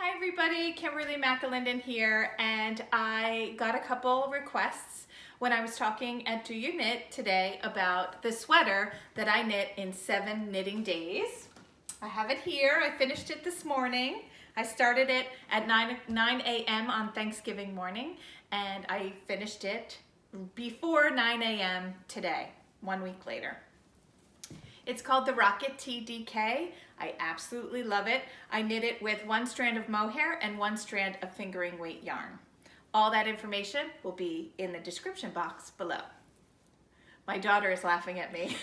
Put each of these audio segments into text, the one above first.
Hi everybody, Kimberly McAlinden here, and I got a couple requests when I was talking at Do You Knit today about the sweater that I knit in 7 knitting days. I have it here. I finished it this morning. I started it at 9 a.m. on Thanksgiving morning, and I finished it before 9 a.m. today, 1 week later. It's called the Rocket TDK. I absolutely love it. I knit it with 1 strand of mohair and 1 strand of fingering weight yarn. All that information will be in the description box below. My daughter is laughing at me.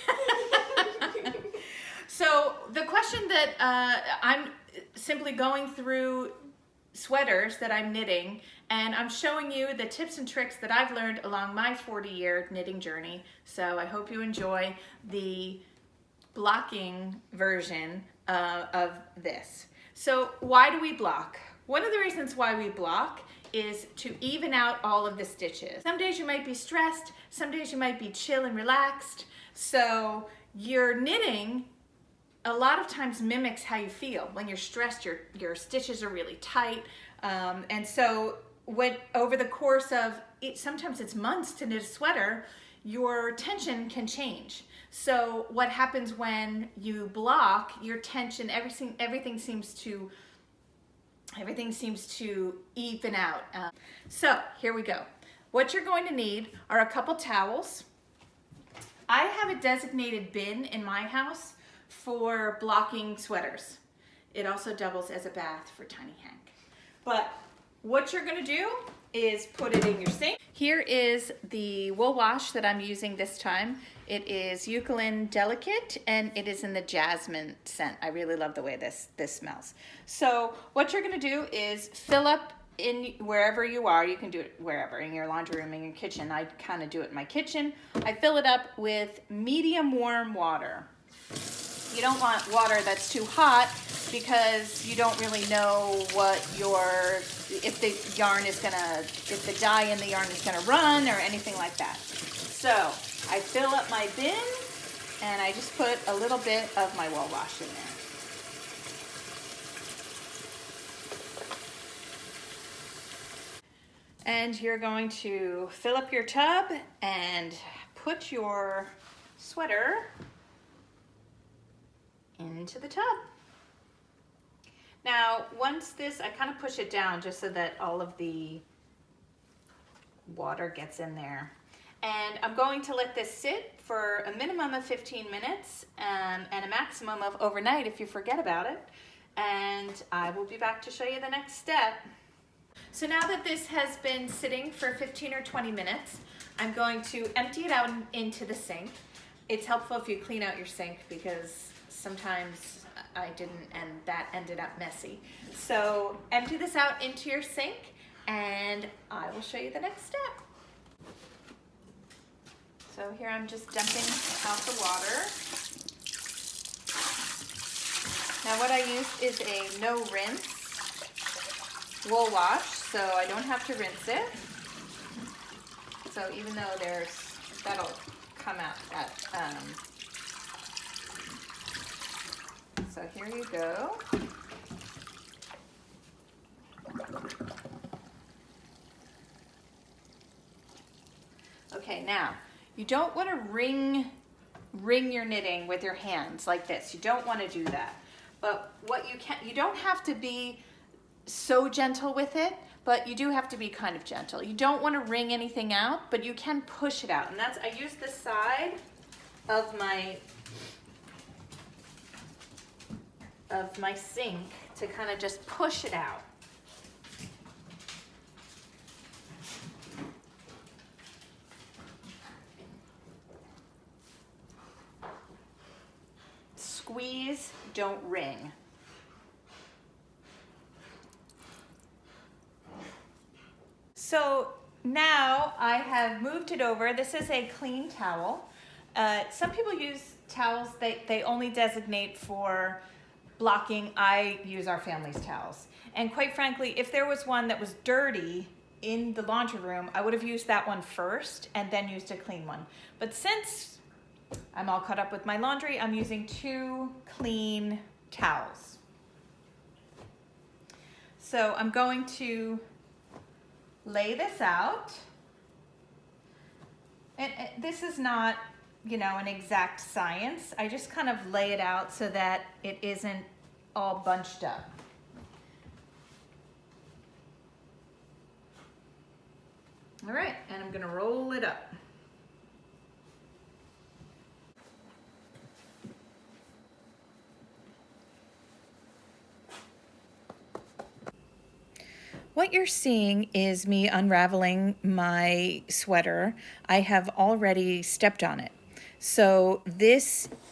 So the question that I'm simply going through sweaters that I'm knitting, and I'm showing you the tips and tricks that I've learned along my 40-year knitting journey. So I hope you enjoy the blocking version of this. So why do we block? One of the reasons why we block is to even out all of the stitches. Some days you might be stressed, some days you might be chill and relaxed. So your knitting a lot of times mimics how you feel. When you're stressed, your stitches are really tight. And so when over the course of, sometimes it's months to knit a sweater, your tension can change. So what happens when you block, your tension, everything seems to even out. So here we go. What you're going to need are a couple towels. I have a designated bin in my house for blocking sweaters. It also doubles as a bath for Tiny Hank. But what you're gonna do is put it in your sink. Here is the wool wash that I'm using this time. It is Eucalyptus Delicate, and it is in the jasmine scent. I really love the way this smells. So what you're gonna do is fill up in wherever you are. You can do it wherever, in your laundry room, in your kitchen. I kind of do it in my kitchen. I fill it up with medium warm water. You don't want water that's too hot because you don't really know what if the dye in the yarn is gonna run or anything like that. So I fill up my bin and I just put a little bit of my wool wash in there. And you're going to fill up your tub and put your sweater into the tub. Now, once I kind of push it down just so that all of the water gets in there. And I'm going to let this sit for a minimum of 15 minutes and a maximum of overnight if you forget about it. And I will be back to show you the next step. So now that this has been sitting for 15 or 20 minutes, I'm going to empty it out into the sink. It's helpful if you clean out your sink because sometimes I didn't and that ended up messy. So empty this out into your sink and I will show you the next step. So here I'm just dumping out the water. Now what I use is a no rinse wool wash, so I don't have to rinse it. So even though that'll come out so here you go. Okay, now you don't want to wring your knitting with your hands like this. You don't want to do that. But you don't have to be so gentle with it, but you do have to be kind of gentle. You don't want to wring anything out, but you can push it out. And I use the side of my sink to kind of just push it out. Squeeze, don't wring. So now I have moved it over. This is a clean towel. Some people use towels they only designate for blocking. I use our family's towels. And quite frankly, if there was one that was dirty in the laundry room, I would have used that one first and then used a clean one. But since I'm all caught up with my laundry, I'm using 2 clean towels. So I'm going to lay this out. And this is not, you know, an exact science. I just kind of lay it out so that it isn't all bunched up. All right, and I'm gonna roll it up. What you're seeing is me unraveling my sweater. I have already stepped on it. So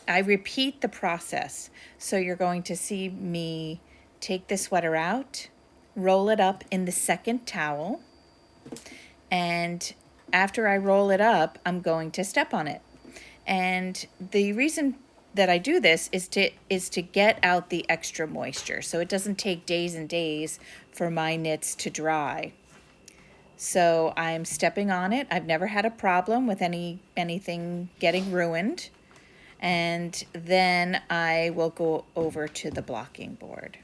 I repeat the process. So you're going to see me take the sweater out, roll it up in the second towel, and after I roll it up, I'm going to step on it. And the reason that I do this is to get out the extra moisture, so it doesn't take days and days for my knits to dry. So I'm stepping on it. I've never had a problem with anything getting ruined. And then I will go over to the blocking board.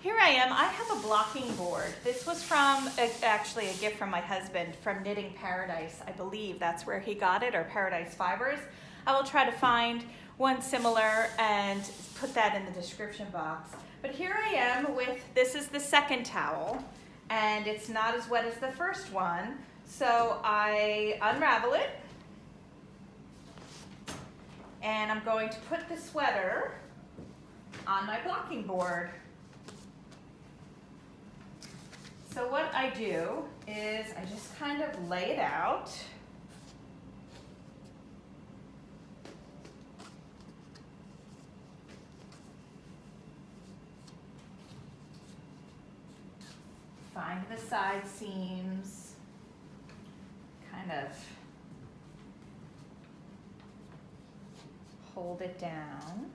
Here I am. I have a blocking board. This was from actually a gift from my husband from Knitting Paradise. I believe that's where he got it, or Paradise Fibers. I will try to find one similar and put that in the description box. But here I am with, this is the second towel, and it's not as wet as the first one. So I unravel it, and I'm going to put the sweater on my blocking board. So what I do is I just kind of lay it out. Find the side seams, kind of hold it down.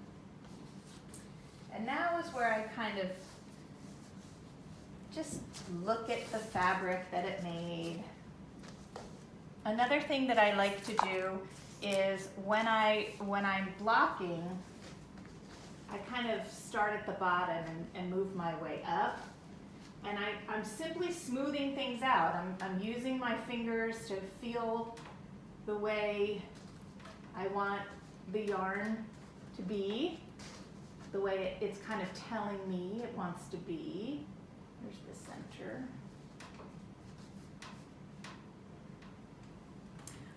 And now is where I kind of just look at the fabric that it made. Another thing that I like to do is when I'm blocking, I kind of start at the bottom and move my way up. And I'm simply smoothing things out. I'm using my fingers to feel the way I want the yarn to be, the way it's kind of telling me it wants to be. There's the center.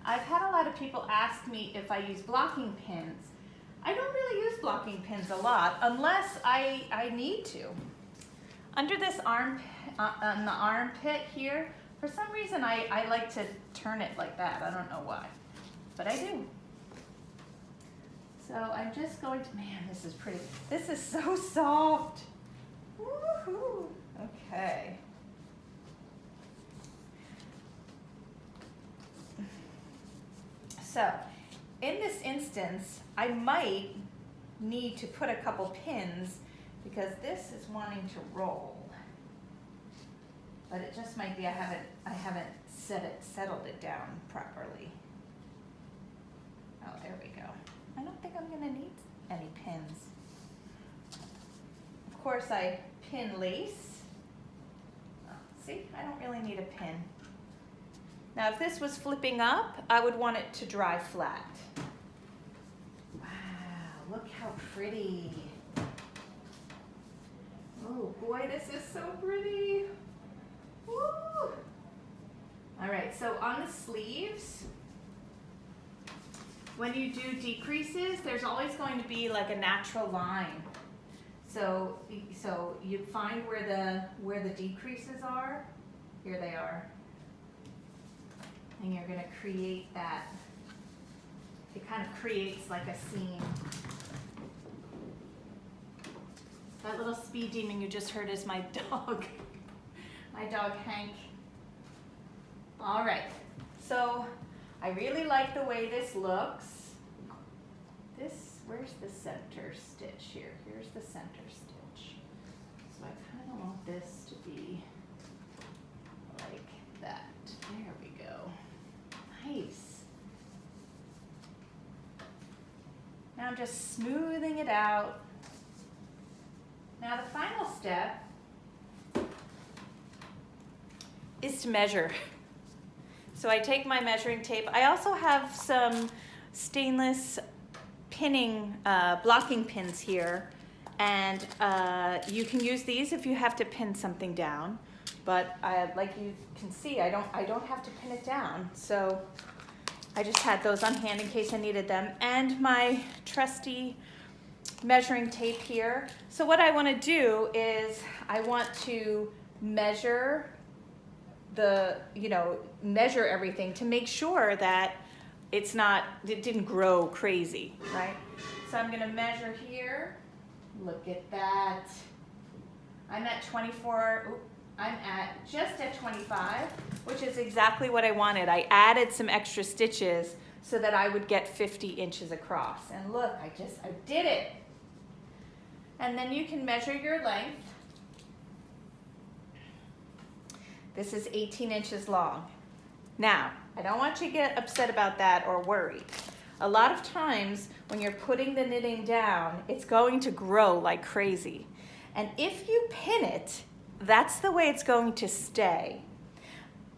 I've had a lot of people ask me if I use blocking pins. I don't really use blocking pins a lot unless I need to. Under this on the armpit here, for some reason I like to turn it like that. I don't know why, but I do. So I'm just going to, man, this is pretty. This is so soft. Woohoo! Okay. So in this instance, I might need to put a couple pins because this is wanting to roll. But it just might be I haven't settled it down properly. Oh, there we go. I don't think I'm gonna need any pins. Of course, I pin lace. Oh, see, I don't really need a pin. Now, if this was flipping up, I would want it to dry flat. Wow, look how pretty. Oh boy, this is so pretty. Woo! All right, so on the sleeves, when you do decreases, there's always going to be like a natural line. So you find where the decreases are. Here they are. And you're going to create that. It kind of creates like a seam. That little speed demon you just heard is my dog. My dog Hank. All right, so I really like the way this looks. Where's the center stitch here? Here's the center stitch. So I kind of want this to be like that. There we go. Nice. Now I'm just smoothing it out. Now the final step is to measure. So I take my measuring tape. I also have some stainless pinning, blocking pins here. And you can use these if you have to pin something down. But like you can see, I don't have to pin it down. So I just had those on hand in case I needed them. And my trusty measuring tape here. So what I want to do is I want to measure measure everything to make sure that it didn't grow crazy, right? So I'm going to measure here. Look at that. I'm at 24. I'm just at 25, which is exactly what I wanted. I added some extra stitches so that I would get 50 inches across. And look, I did it. And then you can measure your length. This is 18 inches long. Now, I don't want you to get upset about that or worried. A lot of times when you're putting the knitting down, it's going to grow like crazy. And if you pin it, that's the way it's going to stay.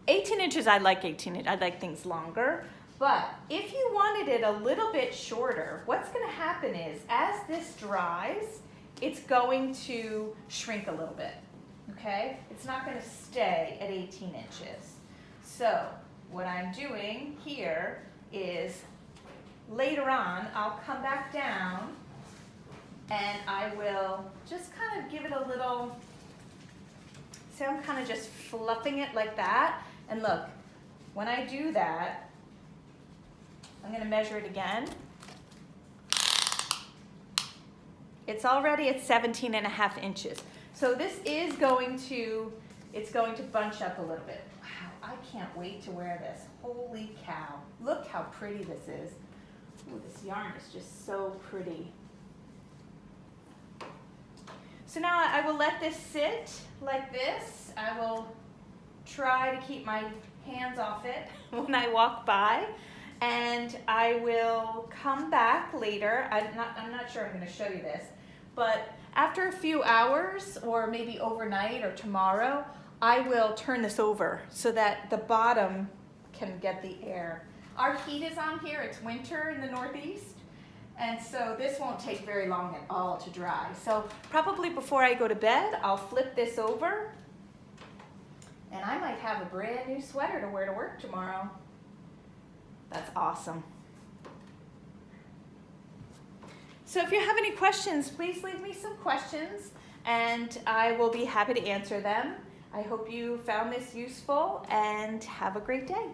18 inches, I like 18 inches. I like things longer. But if you wanted it a little bit shorter, what's going to happen is as this dries, it's going to shrink a little bit. Okay? It's not going to stay at 18 inches. So what I'm doing here is later on, I'll come back down and I will just kind of give it a little, see, I'm kind of just fluffing it like that. And look, when I do that, I'm going to measure it again. It's already at 17.5 inches. So this is going to bunch up a little bit. Wow, I can't wait to wear this. Holy cow. Look how pretty this is. Ooh, this yarn is just so pretty. So now I will let this sit like this. I will try to keep my hands off it when I walk by. And I will come back later. I'm not sure I'm going to show you this. But after a few hours, or maybe overnight or tomorrow, I will turn this over so that the bottom can get the air. Our heat is on here. It's winter in the Northeast. And so this won't take very long at all to dry. So probably before I go to bed, I'll flip this over. And I might have a brand new sweater to wear to work tomorrow. That's awesome. So if you have any questions, please leave me some questions and I will be happy to answer them. I hope you found this useful and have a great day.